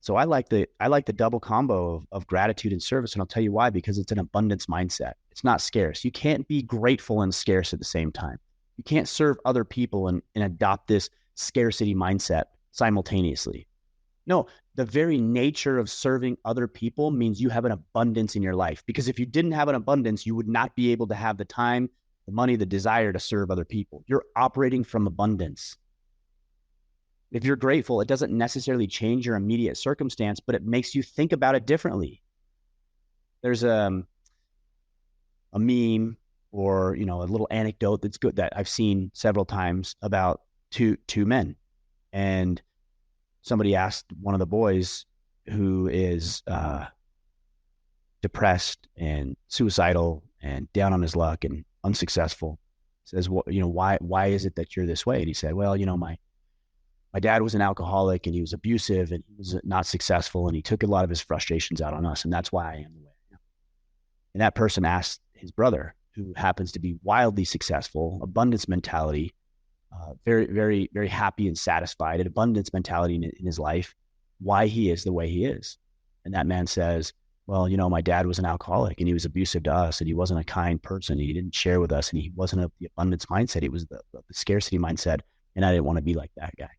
So I like the double combo of gratitude and service, and I'll tell you why, because it's an abundance mindset. It's not scarce. You can't be grateful and scarce at the same time. You can't serve other people and adopt this scarcity mindset simultaneously. No, the very nature of serving other people means you have an abundance in your life. Because if you didn't have an abundance, you would not be able to have the time, the money, the desire to serve other people. You're operating from abundance. If you're grateful, it doesn't necessarily change your immediate circumstance, but it makes you think about it differently. There's a meme or a little anecdote that's good that I've seen several times about two men, and somebody asked one of the boys who is depressed and suicidal and down on his luck and unsuccessful, says, well, why is it that you're this way? And he said, well, my dad was an alcoholic and he was abusive and he was not successful and he took a lot of his frustrations out on us, and that's why I am the way I am. And that person asked his brother, who happens to be wildly successful, abundance mentality, very, very, very happy and satisfied, an abundance mentality in his life, why he is the way he is. And that man says, well, my dad was an alcoholic and he was abusive to us and he wasn't a kind person. He didn't share with us and he wasn't of the abundance mindset. He was the scarcity mindset. And I didn't want to be like that guy.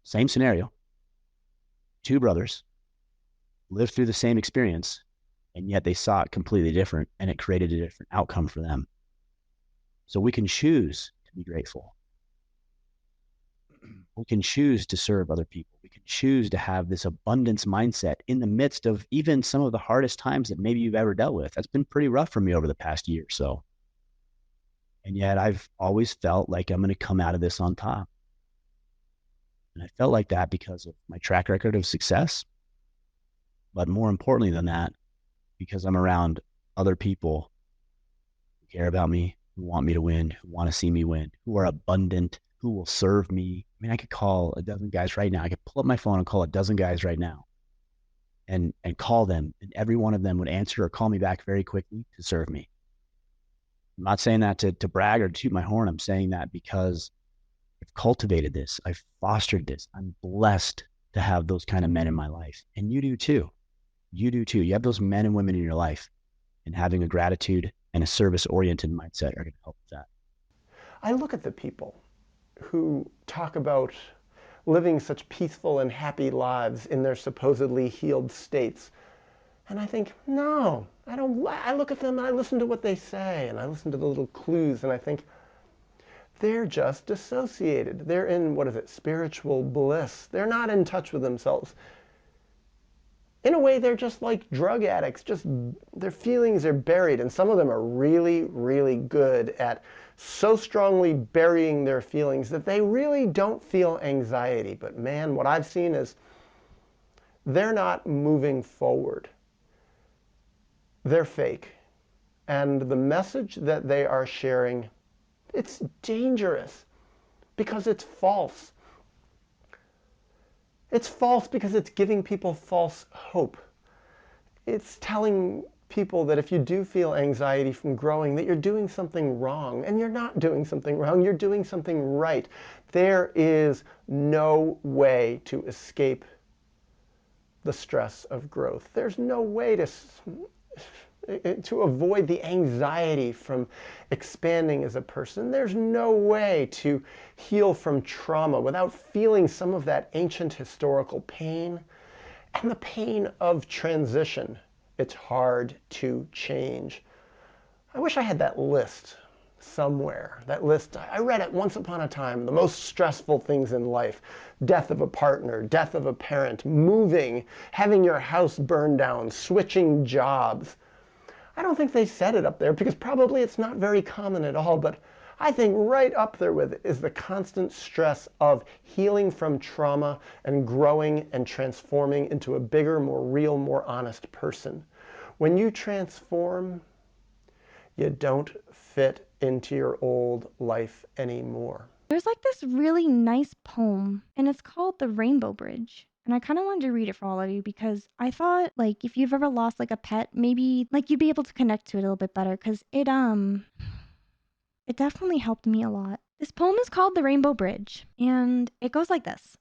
Same scenario. Two brothers lived through the same experience, and yet they saw it completely different, and it created a different outcome for them. So we can choose to be grateful. We can choose to serve other people. We can choose to have this abundance mindset in the midst of even some of the hardest times that maybe you've ever dealt with. That's been pretty rough for me over the past year or so. And yet I've always felt like I'm going to come out of this on top. And I felt like that because of my track record of success. But more importantly than that, because I'm around other people who care about me, who want me to win, who want to see me win, who are abundant, who will serve me. I mean, I could call a dozen guys right now. I could pull up my phone and call a dozen guys right now and call them, and every one of them would answer or call me back very quickly to serve me. I'm not saying that to brag or to toot my horn. I'm saying that because I've cultivated this. I've fostered this. I'm blessed to have those kind of men in my life. And you do too. You do too. You have those men and women in your life, and having a gratitude and a service oriented mindset are going to help with that. I look at the people who talk about living such peaceful and happy lives in their supposedly healed states. And I think, no, I don't. I look at them and I listen to what they say and I listen to the little clues and I think, they're just dissociated. They're in, what is it, spiritual bliss. They're not in touch with themselves. In a way, they're just like drug addicts. Just their feelings are buried. And some of them are really, really good at so strongly burying their feelings that they really don't feel anxiety. But man, what I've seen is they're not moving forward. They're fake. And the message that they are sharing, it's dangerous because it's false. It's false because it's giving people false hope. It's telling people that if you do feel anxiety from growing, that you're doing something wrong. And you're not doing something wrong, you're doing something right. There is no way to escape the stress of growth. There's no way to avoid the anxiety from expanding as a person. There's no way to heal from trauma without feeling some of that ancient historical pain and the pain of transition. It's hard to change. I wish I had that list somewhere. That list, I read it once upon a time. The most stressful things in life: death of a partner, death of a parent, moving, having your house burned down, switching jobs. I don't think they said it up there because probably it's not very common at all, but I think right up there with it is the constant stress of healing from trauma and growing and transforming into a bigger, more real, more honest person. When you transform, you don't fit into your old life anymore. There's like this really nice poem, and it's called The Rainbow Bridge. And I kind of wanted to read it for all of you because I thought, like, if you've ever lost like a pet, maybe like you'd be able to connect to it a little bit better because it definitely helped me a lot. This poem is called The Rainbow Bridge, and it goes like this.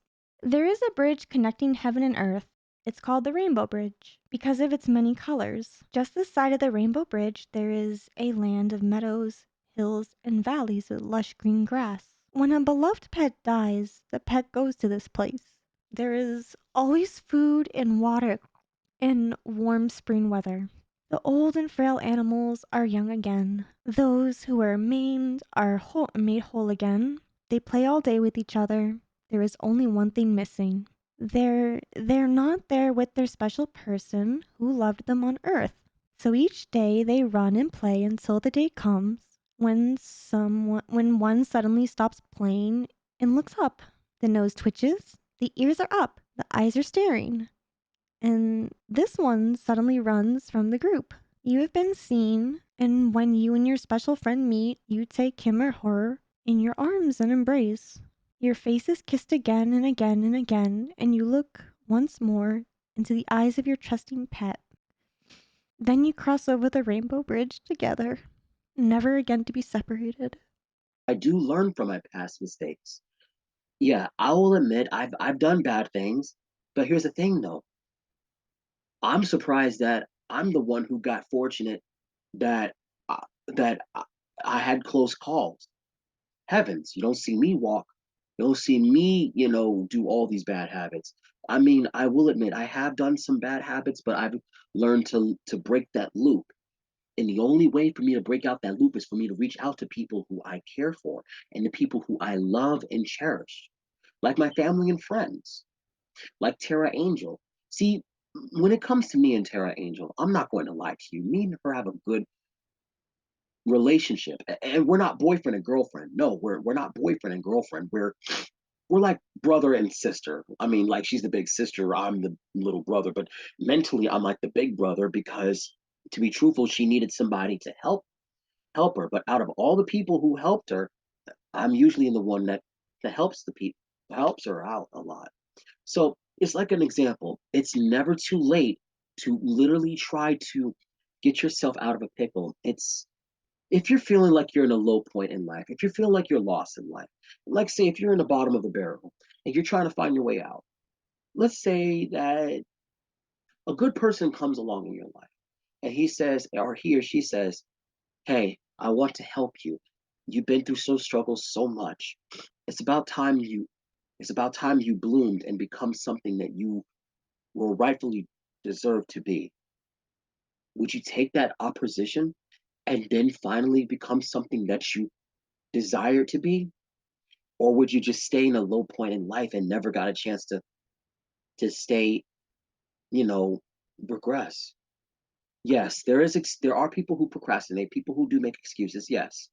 There is a bridge connecting heaven and earth. It's called the Rainbow Bridge because of its many colors. Just this side of the Rainbow Bridge, there is a land of meadows, hills, and valleys with lush green grass. When a beloved pet dies, the pet goes to this place. There is always food and water in warm spring weather. The old and frail animals are young again. Those who are maimed are made whole again. They play all day with each other. There is only one thing missing. They're not there with their special person who loved them on earth. So each day they run and play until the day comes when one suddenly stops playing and looks up. The nose twitches, the ears are up, the eyes are staring, and this one suddenly runs from the group. You have been seen, and when you and your special friend meet, you take him or her in your arms and embrace. Your face is kissed again and again and again, and you look once more into the eyes of your trusting pet. Then you cross over the rainbow bridge together, never again to be separated. I do learn from my past mistakes. Yeah, I will admit I've done bad things, but here's the thing though. I'm surprised that I'm the one who got fortunate that I had close calls. Heavens, you don't see me walk. You don't see me, do all these bad habits. I mean, I will admit I have done some bad habits, but I've learned to break that loop. And the only way for me to break out that loop is for me to reach out to people who I care for and the people who I love and cherish, like my family and friends, like Tara Angel. See, when it comes to me and Tara Angel, I'm not going to lie to you. Me and her have a good relationship, and we're not boyfriend and girlfriend. No, we're not boyfriend and girlfriend. We're like brother and sister. I mean, like she's the big sister, I'm the little brother, but mentally I'm like the big brother because, to be truthful, she needed somebody to help her. But out of all the people who helped her, I'm usually the one that helps her out a lot. So it's like an example. It's never too late to literally try to get yourself out of a pickle. It's if you're feeling like you're in a low point in life, if you're feeling like you're lost in life, like say if you're in the bottom of the barrel and you're trying to find your way out, let's say that a good person comes along in your life and he says, or he or she says, hey, I want to help you. You've been through so struggles so much. It's about time you it's about time you bloomed and become something that you will rightfully deserve to be. Would you take that opposition and then finally become something that you desire to be? Or would you just stay in a low point in life and never got a chance to stay, you know, regress? Yes, there are people who procrastinate, people who do make excuses, yes.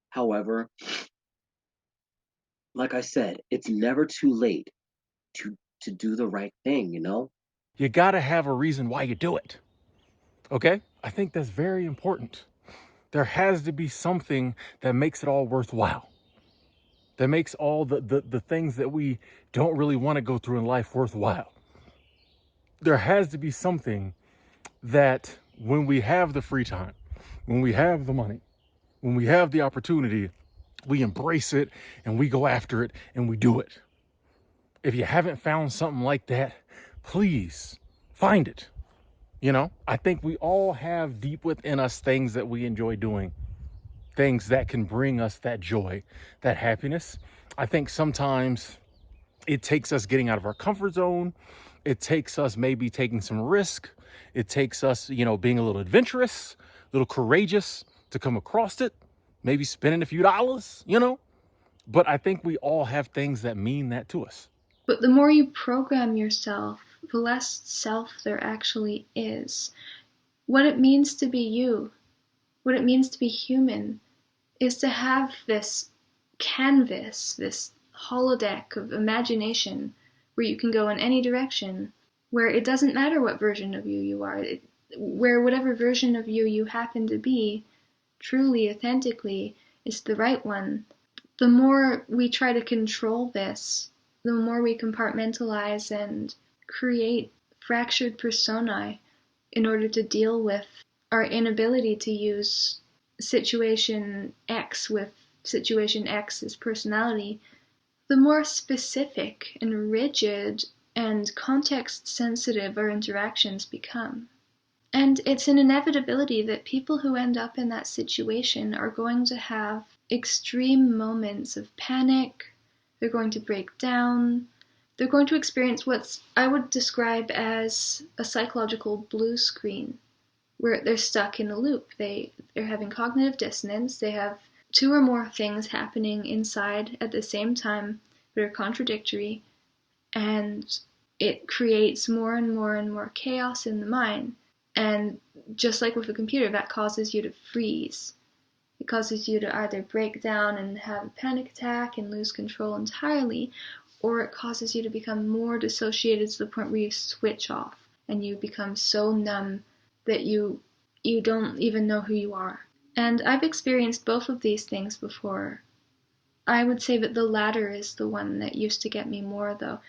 However, like I said, it's never too late to do the right thing, you know? You gotta have a reason why you do it. Okay? I think that's very important. There has to be something that makes it all worthwhile, that makes all the things that we don't really want to go through in life worthwhile. There has to be something that when we have the free time, when we have the money, when we have the opportunity, we embrace it and we go after it and we do it. If you haven't found something like that, please find it. I think we all have deep within us things that we enjoy doing, things that can bring us that joy, that happiness. I think sometimes it takes us getting out of our comfort zone. It takes us maybe taking some risk. It takes us, being a little adventurous, a little courageous to come across it, maybe spending a few dollars. But I think we all have things that mean that to us. But the more you program yourself, the less self there actually is. What it means to be you, what it means to be human, is to have this canvas, this holodeck of imagination where you can go in any direction, where it doesn't matter what version of you are, where whatever version of you happen to be, truly, authentically, is the right one. The more we try to control this, the more we compartmentalize and create fractured personae in order to deal with our inability to use situation X with situation X's personality the more specific and rigid and context-sensitive our interactions become. And it's an inevitability that people who end up in that situation are going to have extreme moments of panic, they're going to break down, they're going to experience what I would describe as a psychological blue screen, where they're stuck in a loop. They're having cognitive dissonance, they have two or more things happening inside at the same time that are contradictory, and it creates more and more and more chaos in the mind. And just like with a computer, that causes you to freeze. It causes you to either break down and have a panic attack and lose control entirely, or it causes you to become more dissociated to the point where you switch off and you become so numb that you don't even know who you are. And I've experienced both of these things before. I would say that the latter is the one that used to get me more, though.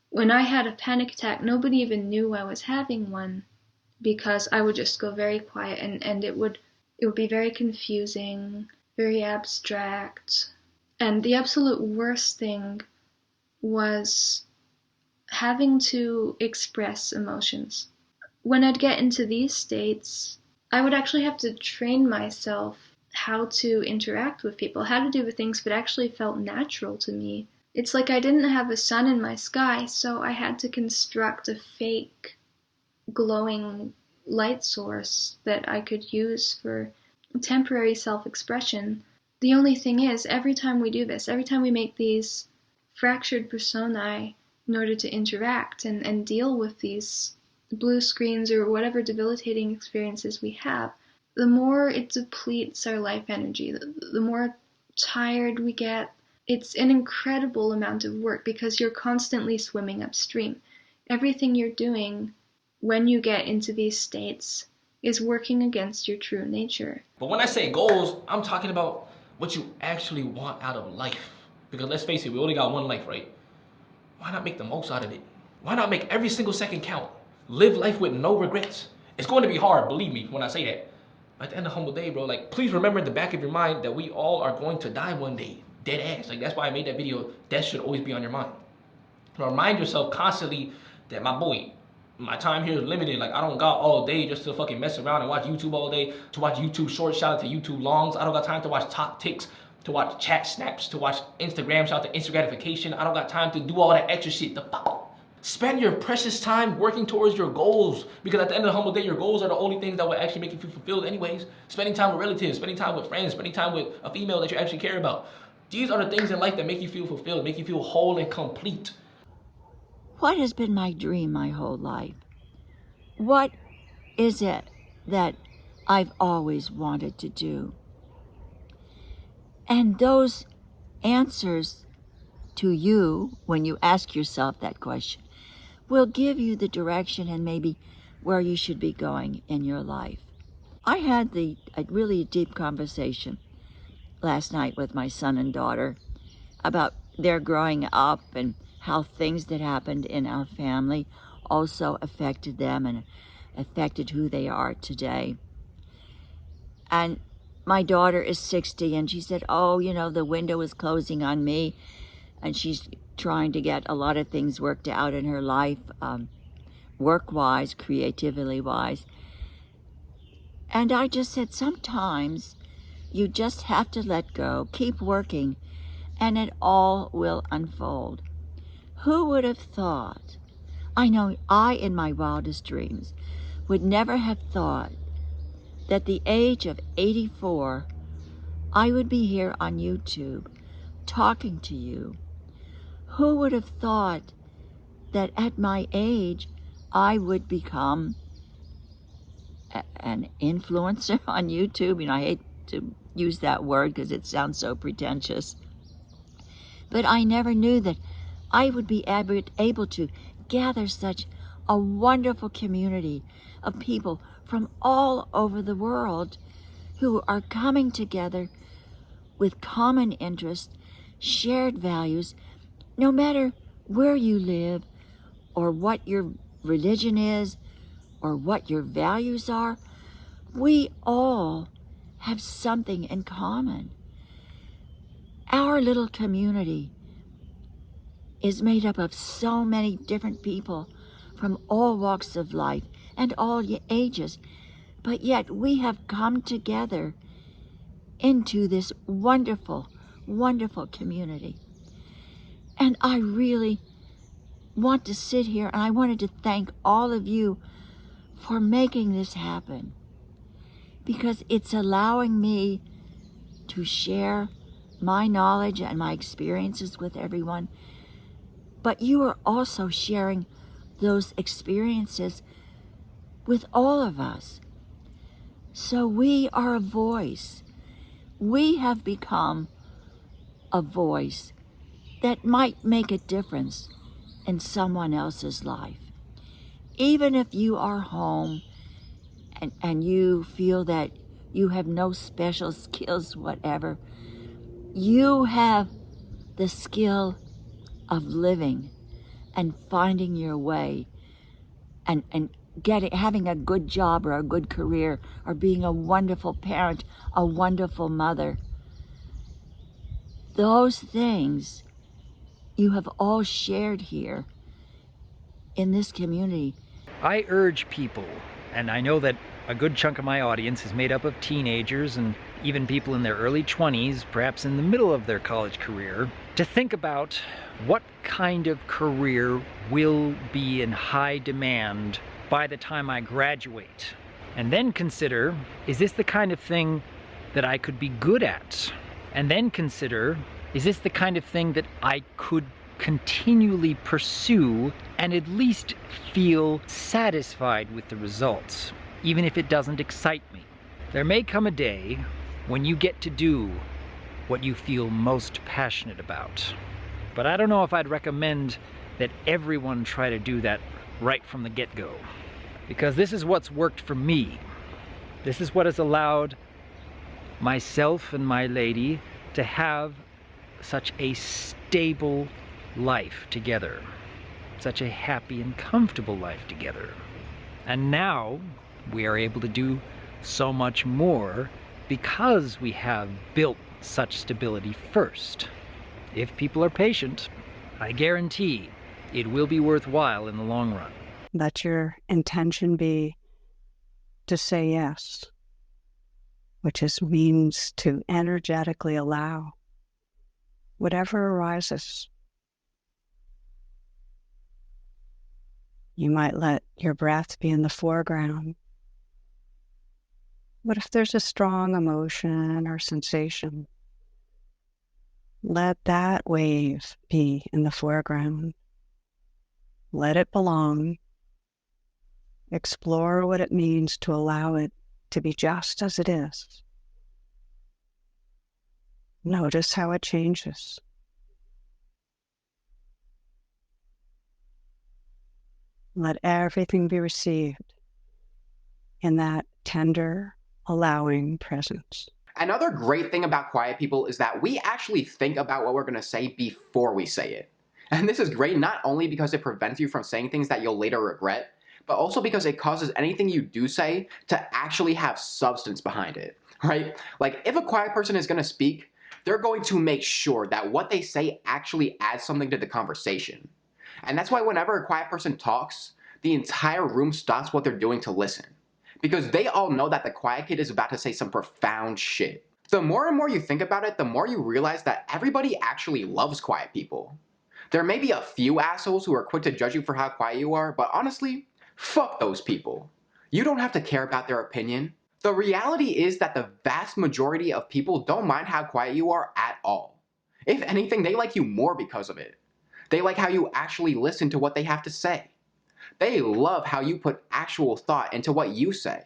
When I had a panic attack, nobody even knew I was having one, because I would just go very quiet, and it would be very confusing, very abstract. And the absolute worst thing was having to express emotions. When I'd get into these states, I would actually have to train myself how to interact with people, how to do the things that actually felt natural to me. It's like I didn't have a sun in my sky, so I had to construct a fake glowing light source that I could use for temporary self-expression. The only thing is, every time we do this, every time we make these fractured personae in order to interact and deal with these blue screens or whatever debilitating experiences we have, the more it depletes our life energy, the more tired we get. It's an incredible amount of work because you're constantly swimming upstream. Everything you're doing when you get into these states is working against your true nature. But when I say goals, I'm talking about what you actually want out of life. Because let's face it, we only got one life, right? Why not make the most out of it? Why not make every single second count? Live life with no regrets. It's going to be hard, believe me, when I say that. At the end of humble day, bro, like, please remember in the back of your mind that we all are going to die one day. Dead ass. Like, that's why I made that video. Death should always be on your mind. Remind yourself constantly that, my boy, my time here is limited. Like, I don't got all day just to fucking mess around and watch YouTube all day, to watch YouTube shorts, shout out to YouTube longs. I don't got time to watch top ticks, to watch chat snaps, to watch Instagram, shout out to instant gratification. I don't got time to do all that extra shit. The fuck? Spend your precious time working towards your goals, because at the end of the humble day, your goals are the only things that will actually make you feel fulfilled anyways. Spending time with relatives, spending time with friends, spending time with a female that you actually care about. These are the things in life that make you feel fulfilled, make you feel whole and complete. What has been my dream my whole life? What is it that I've always wanted to do? And those answers to you, when you ask yourself that question, will give you the direction and maybe where you should be going in your life. I had a really deep conversation last night with my son and daughter about their growing up and how things that happened in our family also affected them and affected who they are today. And my daughter is 60, and she said, oh, you know, the window is closing on me, and she's trying to get a lot of things worked out in her life, work-wise, creativity-wise. And I just said, sometimes you just have to let go, keep working, and it all will unfold. Who would have thought? I know I, in my wildest dreams, would never have thought that at the age of 84, I would be here on YouTube talking to you. Who would have thought that at my age, I would become an influencer on YouTube? You know, I hate to use that word because it sounds so pretentious. But I never knew that I would be able to gather such a wonderful community of people from all over the world who are coming together with common interests, shared values, no matter where you live or what your religion is or what your values are. We all have something in common. Our little community is made up of so many different people from all walks of life and all ages, but yet we have come together into this wonderful, wonderful community. And I really want to sit here and I wanted to thank all of you for making this happen, because it's allowing me to share my knowledge and my experiences with everyone, but you are also sharing those experiences with all of us. So we are a voice. We have become a voice that might make a difference in someone else's life. Even if you are home and you feel that you have no special skills, whatever, you have the skill of living and finding your way and having a good job or a good career or being a wonderful parent, a wonderful mother. Those things you have all shared here in this community. I urge people, and I know that a good chunk of my audience is made up of teenagers and even people in their early 20s, perhaps in the middle of their college career, to think about what kind of career will be in high demand by the time I graduate. And then consider, is this the kind of thing that I could be good at? And then consider, is this the kind of thing that I could continually pursue and at least feel satisfied with the results, even if it doesn't excite me? There may come a day when you get to do what you feel most passionate about, but I don't know if I'd recommend that everyone try to do that right from the get-go, because this is what's worked for me. This is what has allowed myself and my lady to have such a stable life together, such a happy and comfortable life together. And now we are able to do so much more because we have built such stability first. If people are patient, I guarantee it will be worthwhile in the long run. Let your intention be to say yes, which means to energetically allow whatever arises. You might let your breath be in the foreground. But if there's a strong emotion or sensation, let that wave be in the foreground. Let it belong. Explore what it means to allow it to be just as it is. Notice how it changes. Let everything be received in that tender, allowing presence. Another great thing about quiet people is that we actually think about what we're going to say before we say it. And this is great not only because it prevents you from saying things that you'll later regret, but also because it causes anything you do say to actually have substance behind it, right? Like, if a quiet person is going to speak, they're going to make sure that what they say actually adds something to the conversation. And that's why whenever a quiet person talks, the entire room stops what they're doing to listen. Because they all know that the quiet kid is about to say some profound shit. The more and more you think about it, the more you realize that everybody actually loves quiet people. There may be a few assholes who are quick to judge you for how quiet you are, but honestly, fuck those people. You don't have to care about their opinion. The reality is that the vast majority of people don't mind how quiet you are at all. If anything, they like you more because of it. They like how you actually listen to what they have to say. They love how you put actual thought into what you say.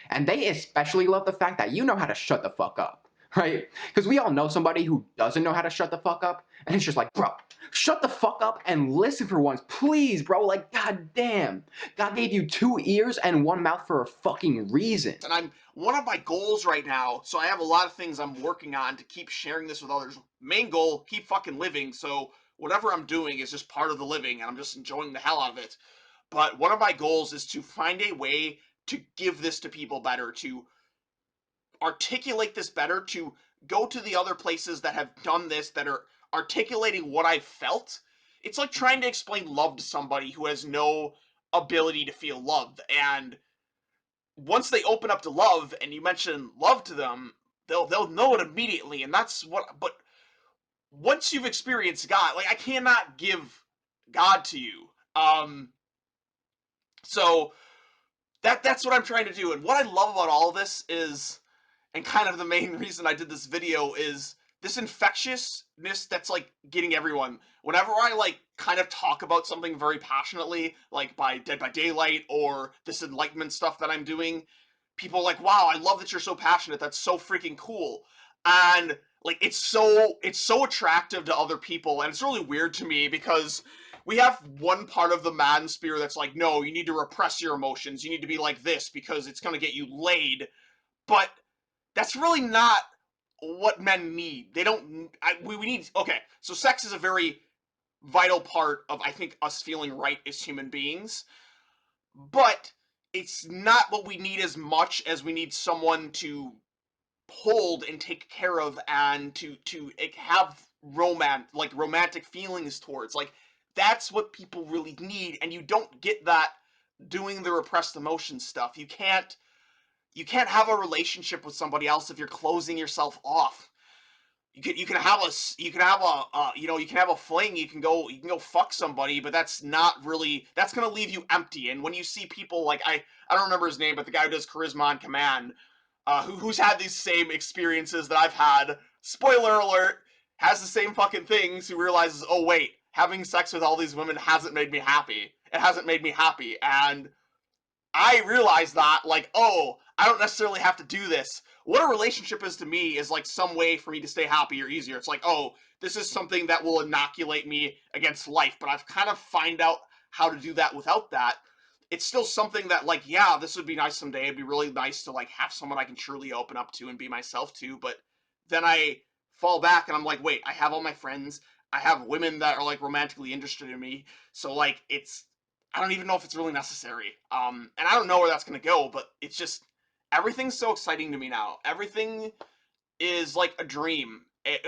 And they especially love the fact that you know how to shut the fuck up, right? Because we all know somebody who doesn't know how to shut the fuck up, and it's just like, bro, shut the fuck up and listen for once, please, bro. Like, goddamn. God gave you 2 ears and 1 mouth for a fucking reason. And one of my goals right now, so I have a lot of things I'm working on to keep sharing this with others. Main goal, keep fucking living, so whatever I'm doing is just part of the living, and I'm just enjoying the hell out of it. But one of my goals is to find a way to give this to people better, to articulate this better, to go to the other places that have done this, that are articulating what I've felt, it's like trying to explain love to somebody who has no ability to feel love. And once they open up to love and you mention love to them, they'll know it immediately. And that's what, but once you've experienced God, like I cannot give God to you. So that's what I'm trying to do. And what I love about all of this is, and kind of the main reason I did this video, is this infectiousness that's like getting everyone. Whenever I like kind of talk about something very passionately, like by Dead by Daylight or this enlightenment stuff that I'm doing, people are like, wow, I love that you're so passionate. That's so freaking cool. And like it's so attractive to other people, and it's really weird to me because we have one part of the man sphere that's like, no, you need to repress your emotions. You need to be like this because it's going to get you laid. But that's really not what men need. They don't. We need. Okay, so sex is a very vital part of, I think, us feeling right as human beings. But it's not what we need as much as we need someone to hold and take care of, and to have romantic feelings towards. Like that's what people really need, and you don't get that doing the repressed emotion stuff. You can't have a relationship with somebody else if you're closing yourself off. You can have a fling. You can go fuck somebody, but that's not really, that's gonna leave you empty. And when you see people like, I don't remember his name, but the guy who does Charisma on Command, who's had these same experiences that I've had. Spoiler alert, has the same fucking things. Who realizes, oh wait, having sex with all these women hasn't made me happy. It hasn't made me happy, and I realized that, like, oh, I don't necessarily have to do this. What a relationship is to me is like some way for me to stay happy or easier. It's like, oh, this is something that will inoculate me against life, but I've kind of find out how to do that without that. It's still something that, like, yeah, this would be nice someday. It'd be really nice to like have someone I can truly open up to and be myself to. But then I fall back and I'm like, wait, I have all my friends. I have women that are like romantically interested in me. So like I don't even know if it's really necessary. And I don't know where that's gonna go, but it's just everything's so exciting to me now. Everything is like a dream.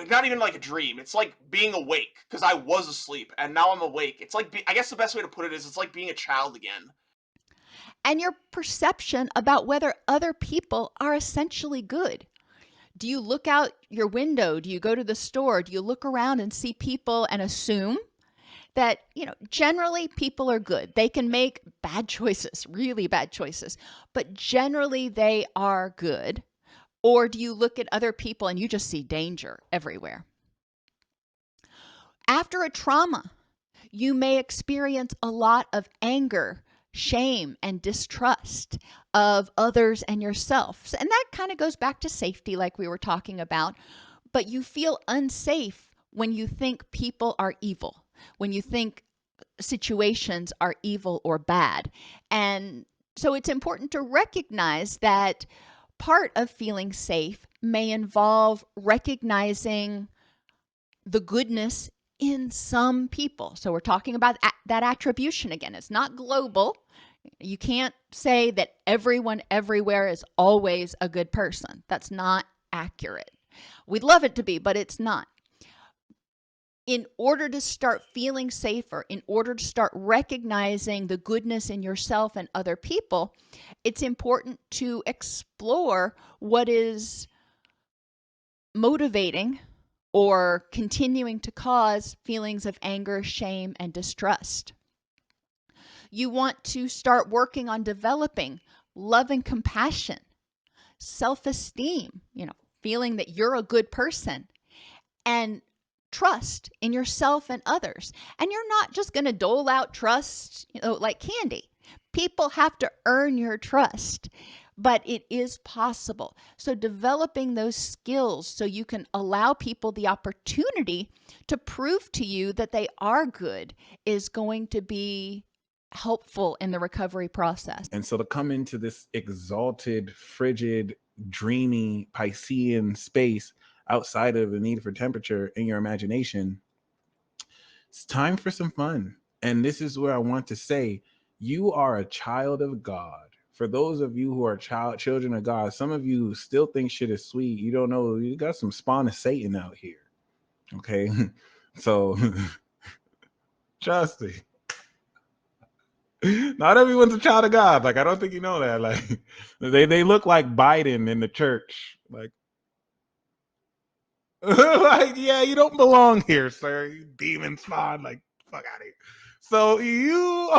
Not even like a dream. It's like being awake because I was asleep and now I'm awake. It's like I guess the best way to put it is it's like being a child again. And your perception about whether other people are essentially good. Do you look out your window? Do you go to the store? Do you look around and see people and assume that, generally people are good? They can make bad choices, really bad choices, but generally they are good. Or do you look at other people and you just see danger everywhere? After a trauma, you may experience a lot of anger, shame, and distrust of others and yourself. And that kind of goes back to safety, like we were talking about. But you feel unsafe when you think people are evil, when you think situations are evil or bad. And so it's important to recognize that part of feeling safe may involve recognizing the goodness in some people. So we're talking about that attribution again. It's not global. You can't say that everyone everywhere is always a good person. That's not accurate. We'd love it to be, but it's not. In order to start feeling safer, in order to start recognizing the goodness in yourself and other people, it's important to explore what is motivating or continuing to cause feelings of anger, shame, and distrust. You want to start working on developing love and compassion, self-esteem, feeling that you're a good person, and trust in yourself and others. And you're not just going to dole out trust, like candy. People have to earn your trust, but it is possible. So developing those skills so you can allow people the opportunity to prove to you that they are good is going to be helpful in the recovery process. And so to come into this exalted, frigid, dreamy Piscean space outside of the need for temperature in your imagination, it's time for some fun. And this is where I want to say, you are a child of God. For those of you who are children of God, some of you still think shit is sweet. You don't know, you got some spawn of Satan out here. Okay. So Trust me. Not everyone's a child of God. Like, I don't think you know that. Like, they look like Biden in the church. Like, like, yeah, you don't belong here, sir. You demon spawn. Like, fuck out of here. So you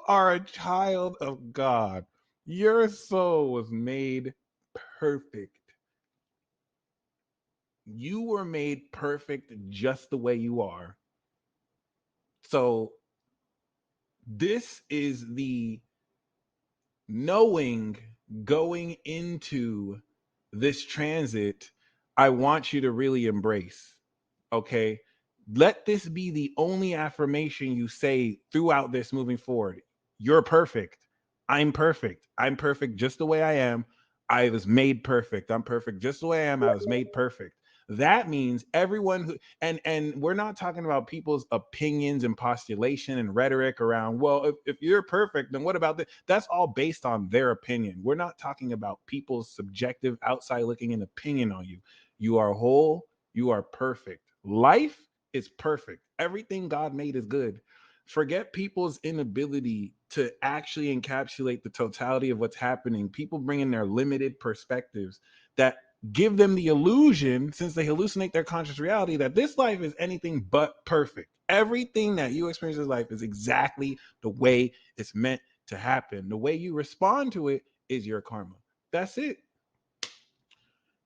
are a child of God. Your soul was made perfect. You were made perfect just the way you are. So this is the knowing going into this transit, I want you to really embrace. Okay. Let this be the only affirmation you say throughout this moving forward. You're perfect. I'm perfect. I'm perfect just the way I am. I was made perfect. I'm perfect just the way I am. I was made perfect. That means everyone who and we're not talking about people's opinions and postulation and rhetoric around, well, if you're perfect, then what about this? That's all based on their opinion. We're not talking about people's subjective outside looking in opinion on you. You are whole, you are perfect. Life is perfect. Everything God made is good. Forget people's inability to actually encapsulate the totality of what's happening. People bring in their limited perspectives that give them the illusion, since they hallucinate their conscious reality, that this life is anything but perfect. Everything that you experience in life is exactly the way it's meant to happen. The way you respond to it is your karma. That's it.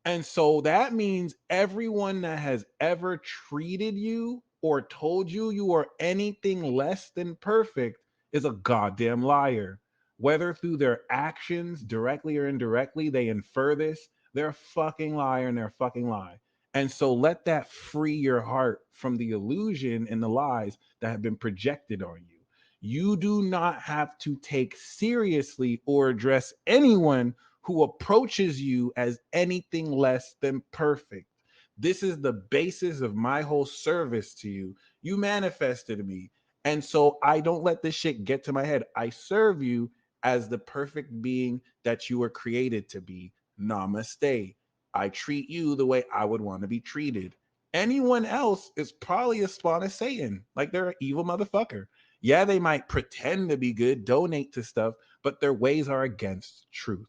And so that means everyone that has ever treated you or told you you are anything less than perfect is a goddamn liar. Whether through their actions, directly or indirectly, they infer this, they're a fucking liar and they're a fucking lie. And so let that free your heart from the illusion and the lies that have been projected on you. You do not have to take seriously or address anyone who approaches you as anything less than perfect. This is the basis of my whole service to you. You manifested me. And so I don't let this shit get to my head. I serve you as the perfect being that you were created to be. Namaste. I treat you the way I would want to be treated. Anyone else is probably a spawn of Satan. Like, they're an evil motherfucker. Yeah, they might pretend to be good, donate to stuff, but their ways are against truth.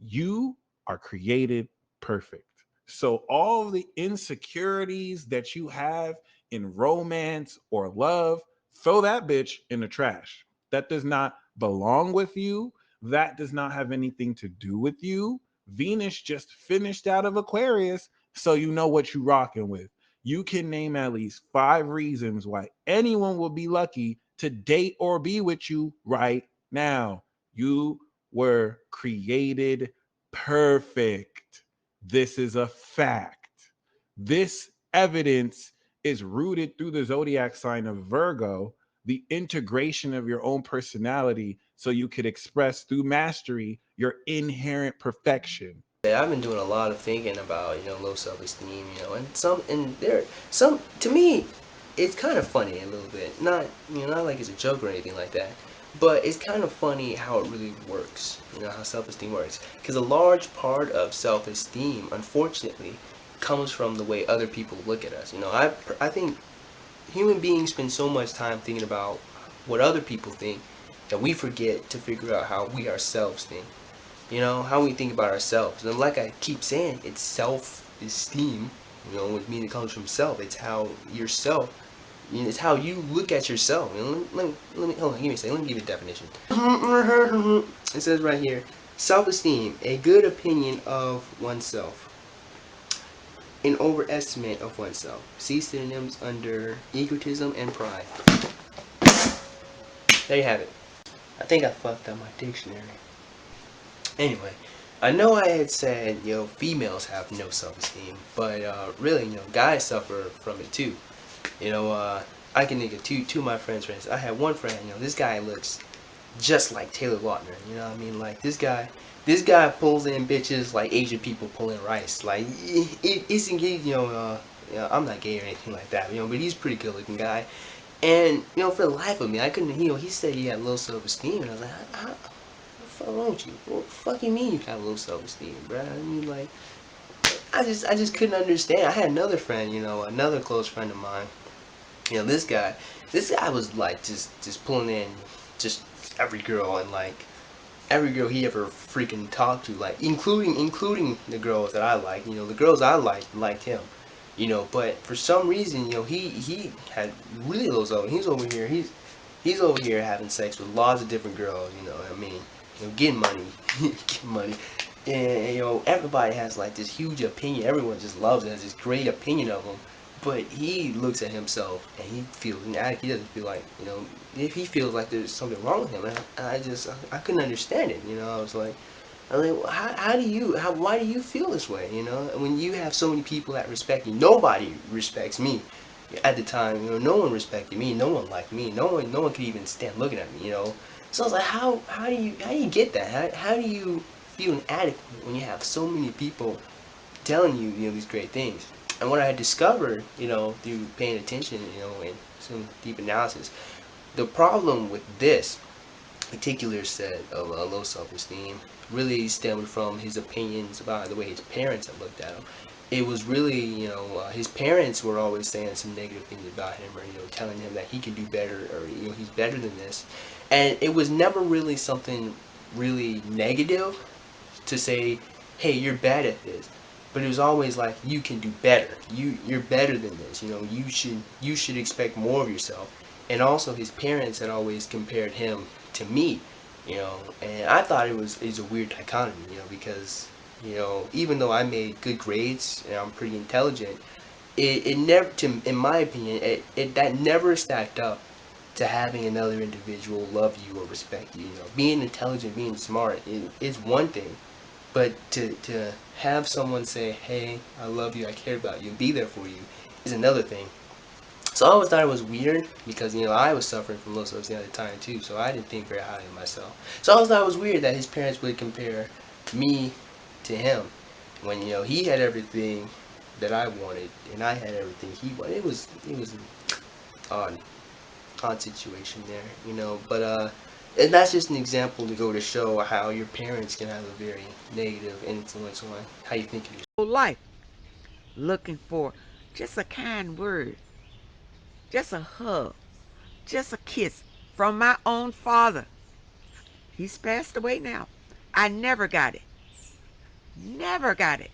You are created perfect. So all the insecurities that you have in romance or love, throw that bitch in the trash. That does not belong with you. That does not have anything to do with you. Venus just finished out of Aquarius, so you know what you rocking with. You can name at least 5 reasons why anyone will be lucky to date or be with you right now. You were created perfect. This is a fact. This evidence is rooted through the zodiac sign of Virgo, the integration of your own personality so you could express through mastery your inherent perfection. Yeah, I've been doing a lot of thinking about, low self-esteem, some, to me, it's kind of funny a little bit. Not, not like it's a joke or anything like that, but it's kind of funny how it really works, how self-esteem works. Because a large part of self-esteem, unfortunately, comes from the way other people look at us. I think human beings spend so much time thinking about what other people think that we forget to figure out how we ourselves think. How we think about ourselves. And like I keep saying, it's self-esteem, which means it comes from self. It's how yourself, it's how you look at yourself. Let me, hold on, give me a second. Let me give you a definition. It says right here, self-esteem, a good opinion of oneself. An overestimate of oneself. See synonyms under egotism and pride. There you have it. I think I fucked up my dictionary. Anyway, I know I had said, females have no self-esteem, but really, guys suffer from it too. I can think of two of my friends. I had one friend, this guy looks just like Taylor Lautner. You know what I mean? Like, this guy pulls in bitches like Asian people pull in rice. Like, I'm not gay or anything like that, but he's a pretty good looking guy. And, for the life of me, I couldn't, he said he had low self-esteem, and I was like, what the fuck wrong with you? What the fuck you mean you got low self-esteem, bro? I mean, like, I just couldn't understand. I had another friend, another close friend of mine. This guy was like just pulling in just every girl, and like every girl he ever freaking talked to, like including the girls that I like. The girls I liked him. But for some reason, he had really low self. He's over here having sex with lots of different girls. I mean, getting money, getting money. And everybody has like this huge opinion. Everyone just loves it, has this great opinion of him. But he looks at himself and he feels inadequate. He doesn't feel like, if he feels like there's something wrong with him. And I couldn't understand it. I was like, why do you feel this way? When you have so many people that respect you. Nobody respects me. At the time, no one respected me. No one liked me. No one could even stand looking at me. So I was like, how do you get that? How do you feel inadequate when you have so many people telling you, these great things? And what I had discovered, through paying attention, and some deep analysis, the problem with this particular set of low self-esteem really stemmed from his opinions about the way his parents had looked at him. It was really, his parents were always saying some negative things about him, or telling him that he could do better, or he's better than this. And it was never really something really negative to say, hey, you're bad at this. But it was always like, you can do better. You're better than this. You should expect more of yourself. And also his parents had always compared him to me, and I thought it was a weird dichotomy, because even though I made good grades and I'm pretty intelligent, it never, in my opinion, that never stacked up to having another individual love you or respect you. Being intelligent, being smart is one thing, but to have someone say, hey, I love you, I care about you, be there for you, is another thing. So I always thought it was weird because, I was suffering from low self-esteem at the time too, so I didn't think very highly of myself. So I always thought it was weird that his parents would compare me to him when, he had everything that I wanted and I had everything he wanted. It was an odd situation there, but and that's just an example to go to show how your parents can have a very negative influence on how you think of yourself. Whole life looking for just a kind word, just a hug, just a kiss from my own father. He's passed away now. I never got it. Never got it.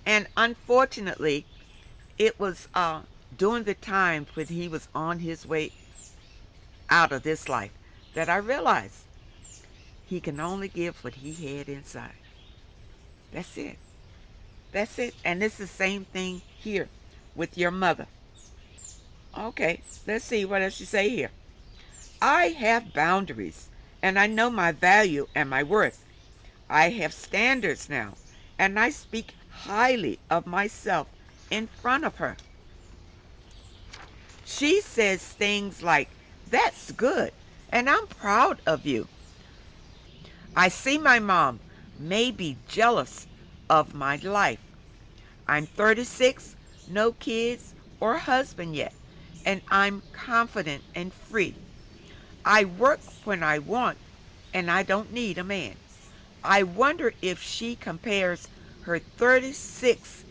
And unfortunately, it was during the time when he was on his way out of this life that I realized he can only give what he had inside. That's it. That's it. And it's the same thing here with your mother. Okay, let's see what else you say here. I have boundaries, and I know my value and my worth. I have standards now, and I speak highly of myself in front of her. She says things like, that's good, and I'm proud of you. I see my mom may be jealous of my life. I'm 36, no kids or husband yet, and I'm confident and free. I work when I want, and I don't need a man. I wonder if she compares her 36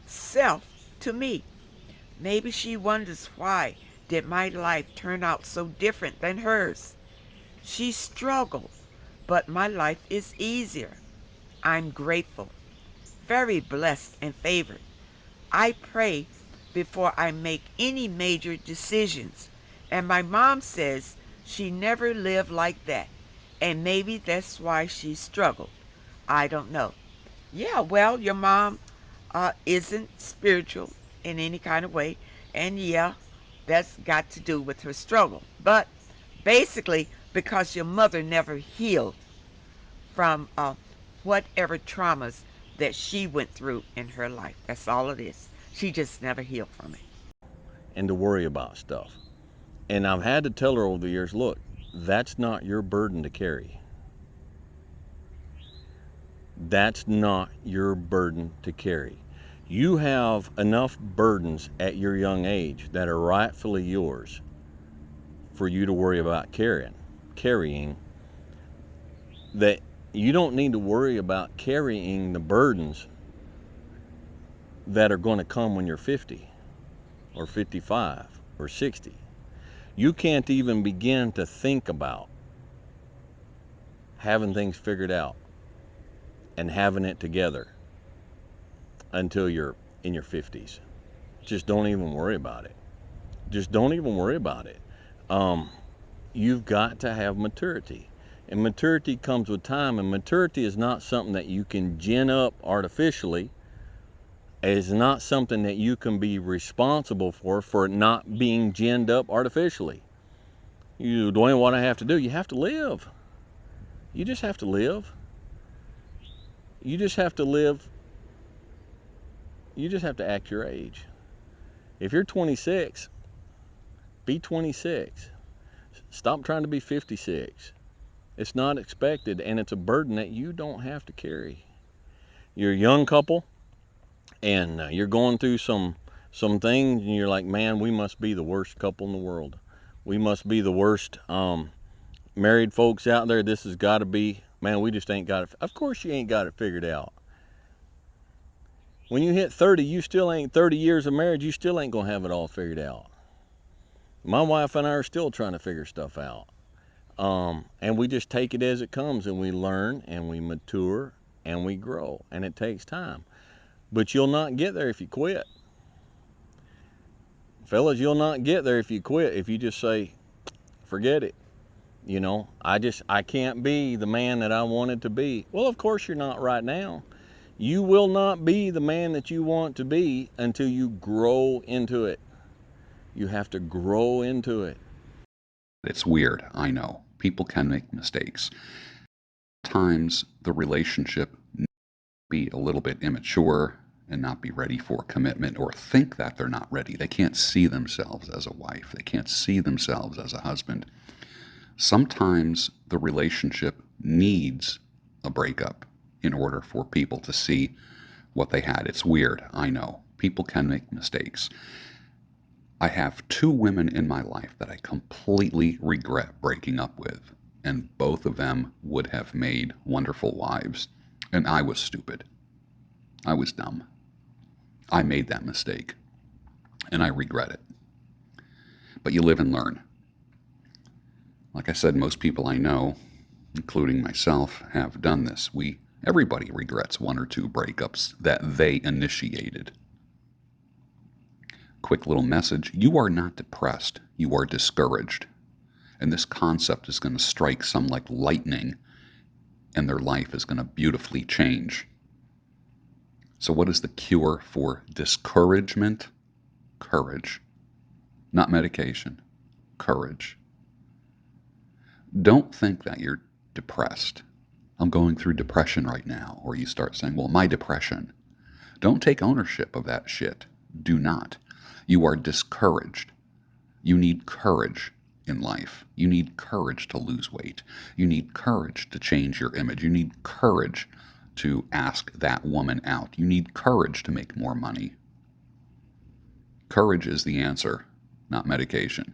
self to me. Maybe she wonders why did my life turn out so different than hers. She struggled, but my life is easier. I'm grateful, very blessed and favored. I pray before I make any major decisions. And my mom says she never lived like that. And maybe that's why she struggled. I don't know. Yeah, well, your mom isn't spiritual in any kind of way. And yeah, that's got to do with her struggle. But basically, because your mother never healed from whatever traumas that she went through in her life. That's all it is. She just never healed from it. And to worry about stuff. And I've had to tell her over the years, look, that's not your burden to carry. That's not your burden to carry. You have enough burdens at your young age that are rightfully yours for you to worry about carrying that you don't need to worry about carrying the burdens that are going to come when you're 50 or 55 or 60. You can't even begin to think about having things figured out and having it together until you're in your 50s. Just don't even worry about it. Just don't even worry about it. You've got to have maturity. And maturity comes with time, and maturity is not something that you can gin up artificially. It's not something that you can be responsible for it not being ginned up artificially. You, Dwayne, what I have to do? You have to live. You just have to live. You just have to live. You just have to act your age. If you're 26, be 26. Stop trying to be 56. It's not expected, and it's a burden that you don't have to carry. You're a young couple, and you're going through some things, and you're like, man, we must be the worst couple in the world. We must be the worst married folks out there. This has got to be, man, we just ain't got it. Of course you ain't got it figured out. When you hit 30, you still ain't 30 years of marriage, you still ain't going to have it all figured out. My wife and I are still trying to figure stuff out. And we just take it as it comes, and we learn and we mature and we grow, and it takes time. But you'll not get there if you quit. Fellas, you'll not get there if you quit, if you just say, forget it. You know, I can't be the man that I wanted to be. Well, of course you're not right now. You will not be the man that you want to be until you grow into it. You have to grow into it. It's weird, I know. People can make mistakes. Sometimes the relationship be a little bit immature and not be ready for commitment, or think that they're not ready. They can't see themselves as a wife. They can't see themselves as a husband. Sometimes the relationship needs a breakup in order for people to see what they had. It's weird, I know. People can make mistakes. I have 2 women in my life that I completely regret breaking up with, and both of them would have made wonderful wives. And I was stupid. I was dumb. I made that mistake, and I regret it. But you live and learn. Like I said, most people I know, including myself, have done this. Everybody regrets 1 or 2 breakups that they initiated. Quick little message: you are not depressed, you are discouraged. And this concept is going to strike some like lightning, and their life is going to beautifully change. So what is the cure for discouragement? Courage. Not medication. Courage. Don't think that you're depressed. I'm going through depression right now. Or you start saying, well, my depression. Don't take ownership of that shit. Do not. You are discouraged. You need courage in life. You need courage to lose weight. You need courage to change your image. You need courage to ask that woman out. You need courage to make more money. Courage is the answer, not medication.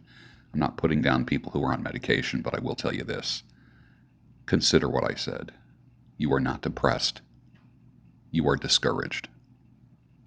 I'm not putting down people who are on medication, but I will tell you this. Consider what I said. You are not depressed. You are discouraged.